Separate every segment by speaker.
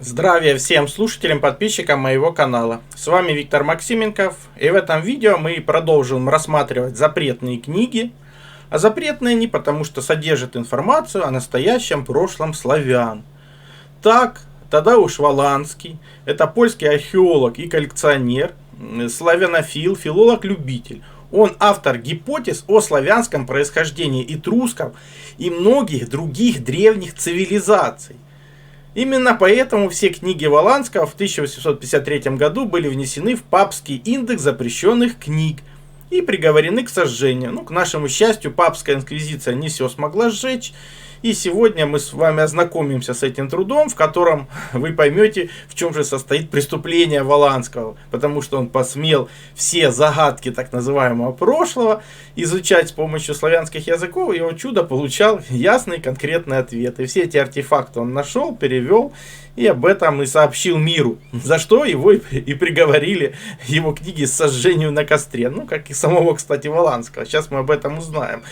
Speaker 1: Здравия всем слушателям, подписчикам моего канала. С вами Виктор Максименков, и в этом видео мы продолжим рассматривать запретные книги. А запретные они потому, что содержат информацию о настоящем прошлом славян. Так, Тадеуш Воланский, это польский археолог и коллекционер, славянофил, филолог-любитель. Он автор гипотез о славянском происхождении этрусков и многих других древних цивилизаций. Именно поэтому все книги Воланского в 1853 году были внесены в папский индекс запрещенных книг и приговорены к сожжению. К нашему счастью, папская инквизиция не все смогла сжечь. И сегодня мы с вами ознакомимся с этим трудом, в котором вы поймете, в чем же состоит преступление Воланского. Потому что он посмел все загадки так называемого прошлого изучать с помощью славянских языков, и его чудо получал ясный конкретный ответ. И все эти артефакты он нашел, перевел, и об этом и сообщил миру. За что его и приговорили его книги к сожжению на костре. Как и самого, кстати, Воланского. Сейчас мы об этом узнаем.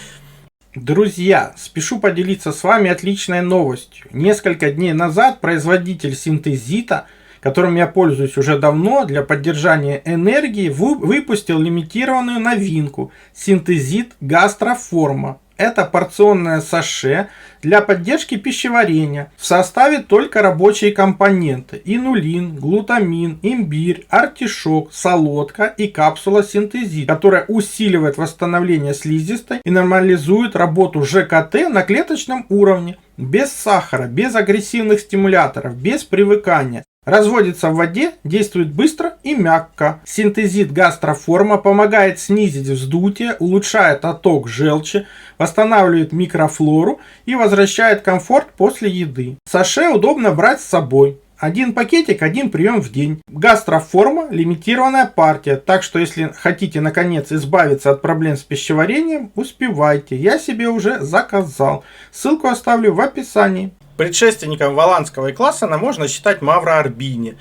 Speaker 1: Друзья, спешу поделиться с вами отличной новостью. Несколько дней назад производитель синтезита, которым я пользуюсь уже давно для поддержания энергии, выпустил лимитированную новинку – синтезит гастроформа. Это порционное саше для поддержки пищеварения. В составе только рабочие компоненты: инулин, глутамин, имбирь, артишок, солодка и капсула синтезит, которая усиливает восстановление слизистой и нормализует работу ЖКТ на клеточном уровне. Без сахара, без агрессивных стимуляторов, без привыкания. Разводится в воде, действует быстро и мягко. Синтезит гастроформа помогает снизить вздутие, улучшает отток желчи, восстанавливает микрофлору и возвращает комфорт после еды. Саше удобно брать с собой. Один пакетик, один прием в день. Гастроформа – лимитированная партия, так что если хотите наконец избавиться от проблем с пищеварением, успевайте. Я себе уже заказал. Ссылку оставлю в описании. Предшественником Воланского и Классена можно считать Мавра Арбини.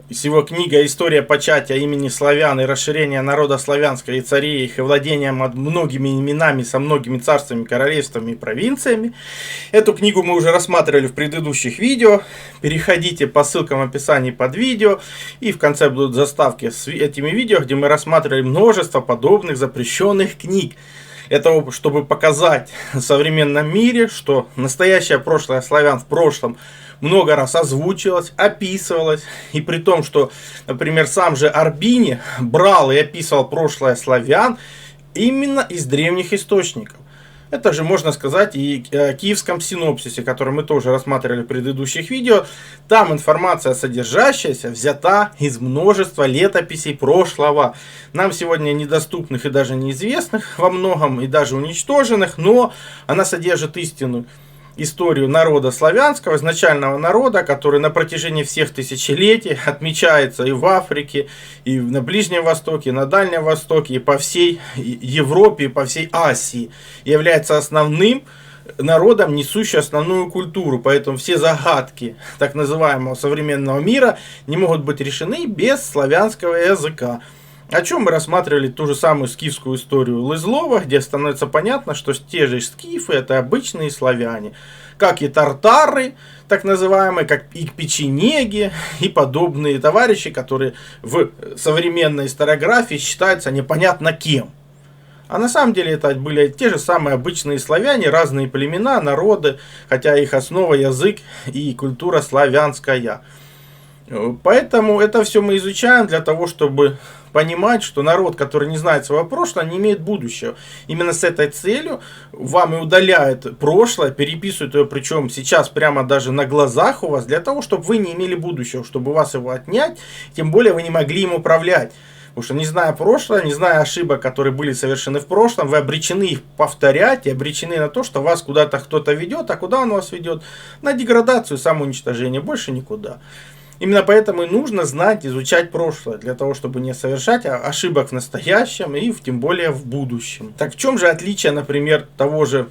Speaker 1: С его книгой «История початия имени славян и расширения народа славянского и царей их и владением над многими именами со многими царствами, королевствами и провинциями». Эту книгу мы уже рассматривали в предыдущих видео. Переходите по ссылкам в описании под видео. И в конце будут заставки с этими видео, где мы рассматривали множество подобных запрещенных книг. Это чтобы показать в современном мире, что настоящее прошлое славян в прошлом много раз озвучивалось, описывалось. И при том, что, например, сам же Арбини брал и описывал прошлое славян именно из древних источников. Это же можно сказать и о Киевском синопсисе, который мы тоже рассматривали в предыдущих видео. Там информация содержащаяся взята из множества летописей прошлого. Нам сегодня недоступных и даже неизвестных во многом, и даже уничтоженных, но она содержит истинную историю народа славянского, изначального народа, который на протяжении всех тысячелетий отмечается и в Африке, и на Ближнем Востоке, и на Дальнем Востоке, и по всей Европе, и по всей Азии. И является основным народом, несущим основную культуру. Поэтому все загадки так называемого современного мира не могут быть решены без славянского языка. О чем мы рассматривали ту же самую скифскую историю Лызлова, где становится понятно, что те же скифы это обычные славяне, как и тартары, так называемые, как и печенеги и подобные товарищи, которые в современной историографии считаются непонятно кем. А на самом деле это были те же самые обычные славяне, разные племена, народы, хотя их основа язык и культура славянская. Поэтому это все мы изучаем для того, чтобы понимать, что народ, который не знает своего прошлого, не имеет будущего. Именно с этой целью вам и удаляют прошлое, переписывают его, причем сейчас прямо даже на глазах у вас, для того, чтобы вы не имели будущего, чтобы у вас его отнять, тем более вы не могли им управлять. Потому что не зная прошлое, не зная ошибок, которые были совершены в прошлом, вы обречены их повторять и обречены на то, что вас куда-то кто-то ведет, а куда он вас ведет? На деградацию, самоуничтожение, больше никуда. Именно поэтому и нужно знать, изучать прошлое, для того, чтобы не совершать ошибок в настоящем и тем более в будущем. Так в чем же отличие, например, того же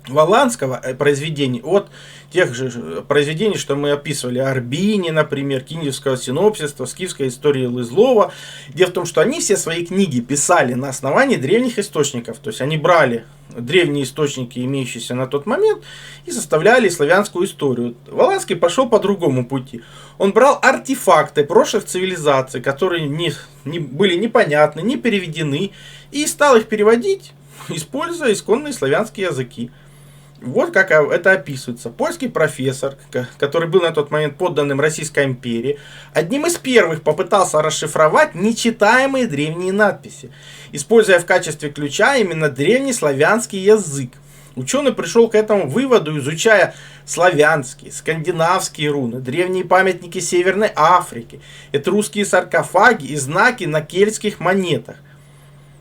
Speaker 1: Воланского произведений от тех же произведений, что мы описывали, Арбини, например, Киевского синопсиса, скифской истории Лызлова? Дело в том, что они все свои книги писали на основании древних источников, то есть они брали древние источники, имеющиеся на тот момент, и составляли славянскую историю. Воланский пошел по другому пути. Он брал артефакты прошлых цивилизаций, которые были непонятны, не переведены, и стал их переводить, используя исконные славянские языки. Вот как это описывается. Польский профессор, который был на тот момент подданным Российской империи, одним из первых попытался расшифровать нечитаемые древние надписи, используя в качестве ключа именно древнеславянский язык. Ученый пришел к этому выводу, изучая славянские, скандинавские руны, древние памятники Северной Африки, этрусские саркофаги и знаки на кельтских монетах.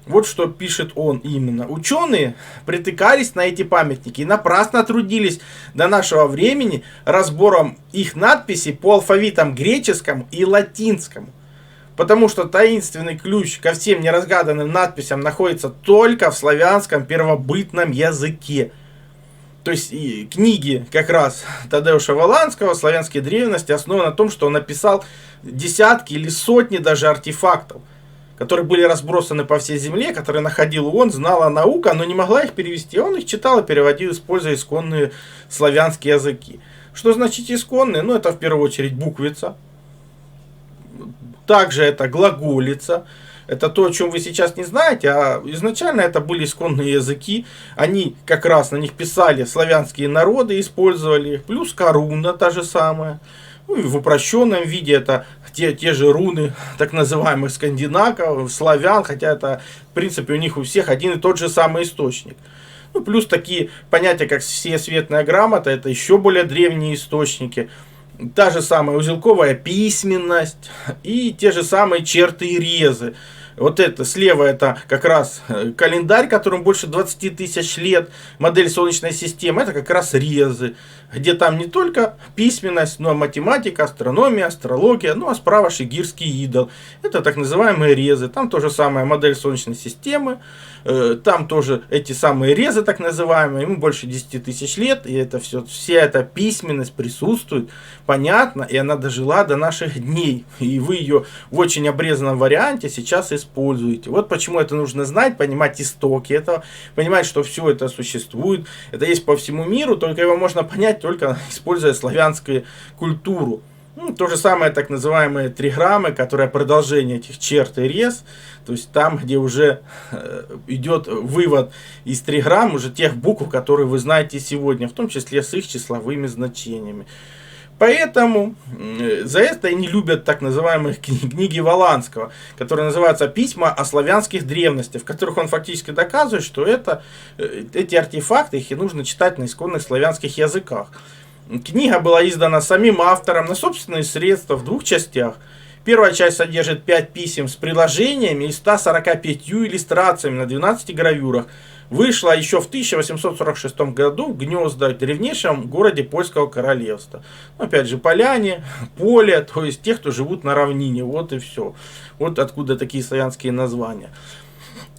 Speaker 1: Вот что пишет он именно. Ученые притыкались на эти памятники и напрасно трудились до нашего времени разбором их надписей по алфавитам греческому и латинскому. Потому что таинственный ключ ко всем неразгаданным надписям находится только в славянском первобытном языке. То есть и книги как раз Тадеуша Воланского «Славянские древности» основаны на том, что он написал десятки или сотни даже артефактов, которые были разбросаны по всей земле, которые находил он, знала наука, но не могла их перевести. Он их читал и переводил, используя исконные славянские языки. Что значит исконные? Ну, это в первую очередь буквица. Также это глаголица. Это то, о чем вы сейчас не знаете, а изначально это были исконные языки. Они как раз на них писали славянские народы, использовали их. Плюс коруна та же самая. Ну, и в упрощенном виде это те же руны так называемых скандинавов, славян, хотя это в принципе у них у всех один и тот же самый источник. Ну, плюс такие понятия, как всесветная грамота, это еще более древние источники. Та же самая узелковая письменность и те же самые черты и резы. Вот это слева это как раз календарь, которому больше 20 тысяч лет, модель Солнечной системы, это как раз резы, где там не только письменность, но и математика, астрономия, астрология, ну а справа шигирский идол. Это так называемые резы, там тоже самая модель Солнечной системы, там тоже эти самые резы так называемые, ему больше 10 тысяч лет, и это все, вся эта письменность присутствует, понятно, и она дожила до наших дней, и вы ее в очень обрезанном варианте сейчас используете. Вот почему это нужно знать, понимать истоки этого, понимать, что все это существует, это есть по всему миру, только его можно понять, только используя славянскую культуру. Ну, то же самое так называемые триграммы, которые продолжение этих черт и рез, то есть там, где уже идет вывод из триграмм уже тех букв, которые вы знаете сегодня, в том числе с их числовыми значениями. Поэтому за это и не любят так называемые книги Воланского, которые называются «Письма о славянских древностях», в которых он фактически доказывает, что эти артефакты их и нужно читать на исконных славянских языках. Книга была издана самим автором на собственные средства в двух частях. Первая часть содержит 5 писем с приложениями и 145 иллюстрациями на 12 гравюрах. Вышла еще в 1846 году в Гнезда, древнейшем городе Польского королевства. Опять же, поляне, поле, то есть те, кто живут на равнине. Вот и все. Вот откуда такие славянские названия.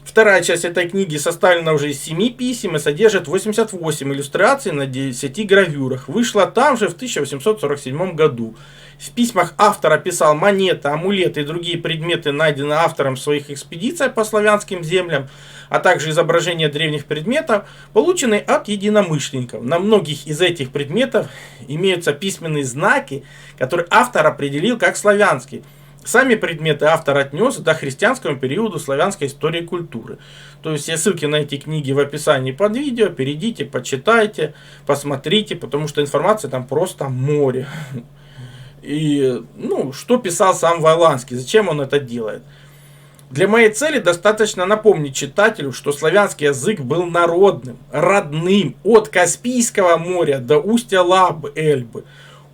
Speaker 1: Вторая часть этой книги составлена уже из 7 писем и содержит 88 иллюстраций на 10 гравюрах. Вышла там же в 1847 году. В письмах автор описал монеты, амулеты и другие предметы, найденные автором в своих экспедициях по славянским землям, а также изображения древних предметов, полученные от единомышленников. На многих из этих предметов имеются письменные знаки, которые автор определил как славянские. Сами предметы автор отнес до христианского периода славянской истории и культуры. То есть все ссылки на эти книги в описании под видео. Перейдите, почитайте, посмотрите, потому что информации там просто море. И, что писал сам Воланский, зачем он это делает? Для моей цели достаточно напомнить читателю, что славянский язык был народным, родным, от Каспийского моря до устья Лабы, Эльбы,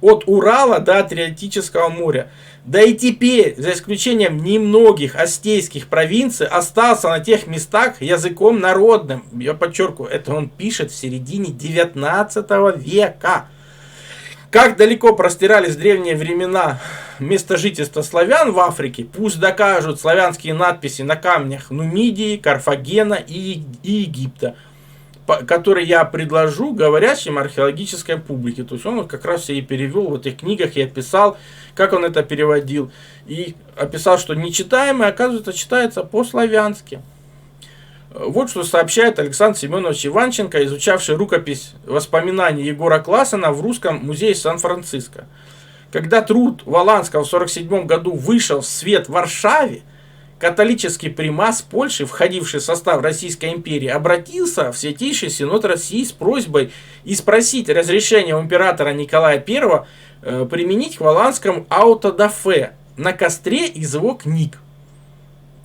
Speaker 1: от Урала до Адриатического моря. Да и теперь, за исключением немногих астейских провинций, остался на тех местах языком народным. Я подчеркиваю, это он пишет в середине 19 века. Как далеко простирались в древние времена место жительства славян в Африке, пусть докажут славянские надписи на камнях Нумидии, Карфагена и Египта, которые я предложу говорящим археологической публике. То есть он как раз все и перевел в этих книгах и описал, как он это переводил. И описал, что нечитаемое, оказывается, читается по-славянски. Вот что сообщает Александр Семенович Иванченко, изучавший рукопись воспоминаний Егора Классена в Русском музее Сан-Франциско. Когда труд Воланского в 1947 году вышел в свет в Варшаве, католический примас Польши, входивший в состав Российской империи, обратился в Святейший Синод России с просьбой и спросить разрешения у императора Николая I применить к Воланскому аутодафе на костре из его книг.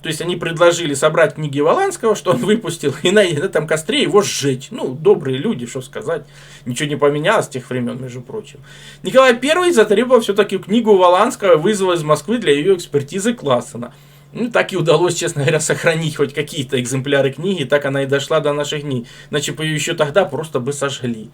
Speaker 1: То есть они предложили собрать книги Воланского, что он выпустил, и на этом костре его сжечь. Ну, добрые люди, что сказать. Ничего не поменялось с тех времен, между прочим. Николай I затребовал все-таки книгу Воланского и вызвал из Москвы для ее экспертизы Классена. Ну, так и удалось, честно говоря, сохранить хоть какие-то экземпляры книги, так она и дошла до наших дней. Иначе бы ее еще тогда просто бы сожгли.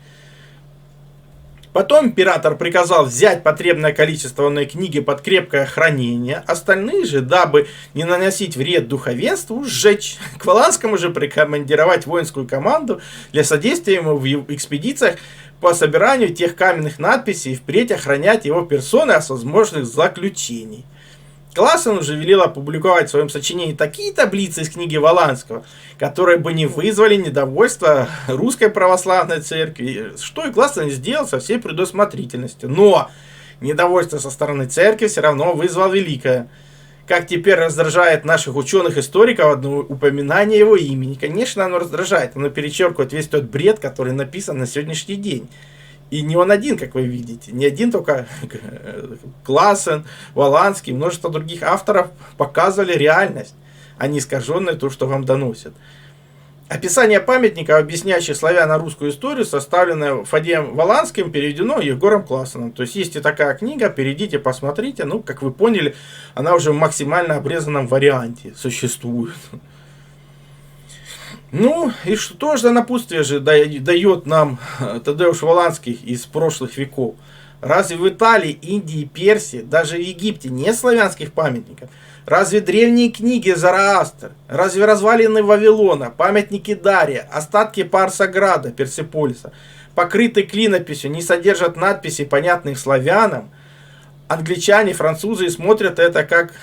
Speaker 1: Потом император приказал взять потребное количество онной книги под крепкое хранение, остальные же, дабы не наносить вред духовенству, сжечь. К Воланскому же прикомандировать воинскую команду для содействия ему в экспедициях по собиранию тех каменных надписей и впредь охранять его персоны от возможных заключений. Классен уже велел опубликовать в своем сочинении такие таблицы из книги Воланского, которые бы не вызвали недовольства Русской Православной Церкви, что и Классен сделал со всей предусмотрительностью. Но недовольство со стороны Церкви все равно вызвал великое. Как теперь раздражает наших ученых-историков одно упоминание его имени. Конечно, оно раздражает, оно перечеркивает весь тот бред, который написан на сегодняшний день. И не он один, как вы видите, не один только Классен, Воланский, множество других авторов показывали реальность, а не искаженное то, что вам доносят. Описание памятников, объясняющих славяно-русскую историю, составленное Фадеем Воланским, переведено Егором Классеном. То есть есть и такая книга, перейдите, посмотрите. Ну, как вы поняли, она уже в максимально обрезанном варианте существует. Ну, и что же за напутствие же дает нам Тадеуш Воланский из прошлых веков? Разве в Италии, Индии, Персии, даже в Египте нет славянских памятников? Разве древние книги Зороастра? Разве развалины Вавилона, памятники Дария, остатки Парсаграда, Персеполиса, покрытые клинописью, не содержат надписей, понятных славянам? Англичане, французы смотрят это как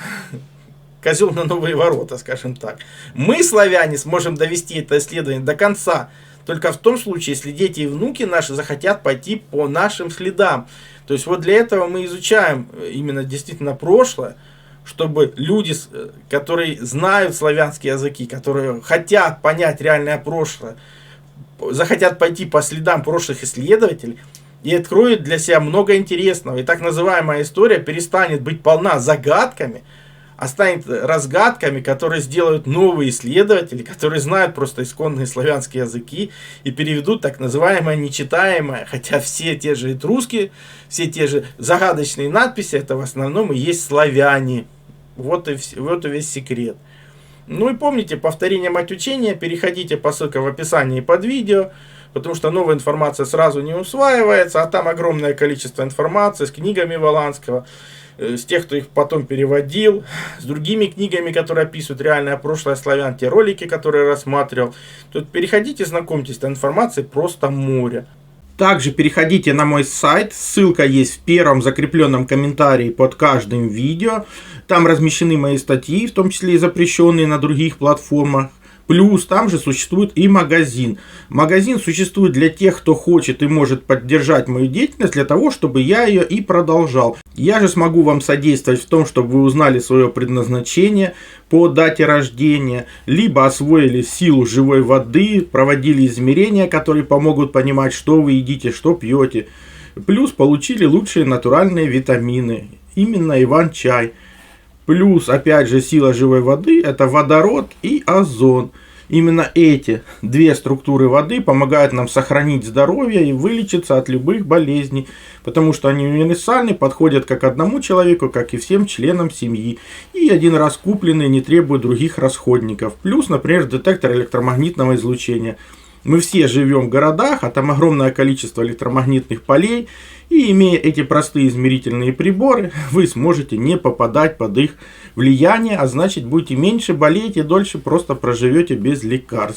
Speaker 1: козел на новые ворота, скажем так. Мы, славяне, сможем довести это исследование до конца только в том случае, если дети и внуки наши захотят пойти по нашим следам. То есть вот для этого мы изучаем именно действительно прошлое, чтобы люди, которые знают славянские языки, которые хотят понять реальное прошлое, захотят пойти по следам прошлых исследователей и откроют для себя много интересного. И так называемая история перестанет быть полна загадками, а станет разгадками, которые сделают новые исследователи, которые знают просто исконные славянские языки и переведут так называемое нечитаемое, хотя все те же этруски, все те же загадочные надписи, это в основном и есть славяне. Вот и весь секрет. Ну и помните, повторение мать учения, переходите по ссылкам в описании под видео, потому что новая информация сразу не усваивается, а там огромное количество информации с книгами Воланского, с тех, кто их потом переводил, с другими книгами, которые описывают реальное прошлое славян, те ролики, которые рассматривал. Тут переходите, знакомьтесь, эта информация просто море. Также переходите на мой сайт, ссылка есть в первом закрепленном комментарии под каждым видео. Там размещены мои статьи, в том числе и запрещенные на других платформах. Плюс там же существует и магазин. Магазин существует для тех, кто хочет и может поддержать мою деятельность, для того, чтобы я ее и продолжал. Я же смогу вам содействовать в том, чтобы вы узнали свое предназначение по дате рождения, либо освоили силу живой воды, проводили измерения, которые помогут понимать, что вы едите, что пьете. Плюс получили лучшие натуральные витамины, именно Иван-чай. Плюс, опять же, сила живой воды – это водород и озон. Именно эти две структуры воды помогают нам сохранить здоровье и вылечиться от любых болезней, потому что они универсальны, подходят как одному человеку, как и всем членам семьи. И один раз купленные не требуют других расходников. Плюс, например, детектор электромагнитного излучения. Мы все живем в городах, а там огромное количество электромагнитных полей, и имея эти простые измерительные приборы, вы сможете не попадать под их влияние, а значит будете меньше болеть и дольше просто проживете без лекарств.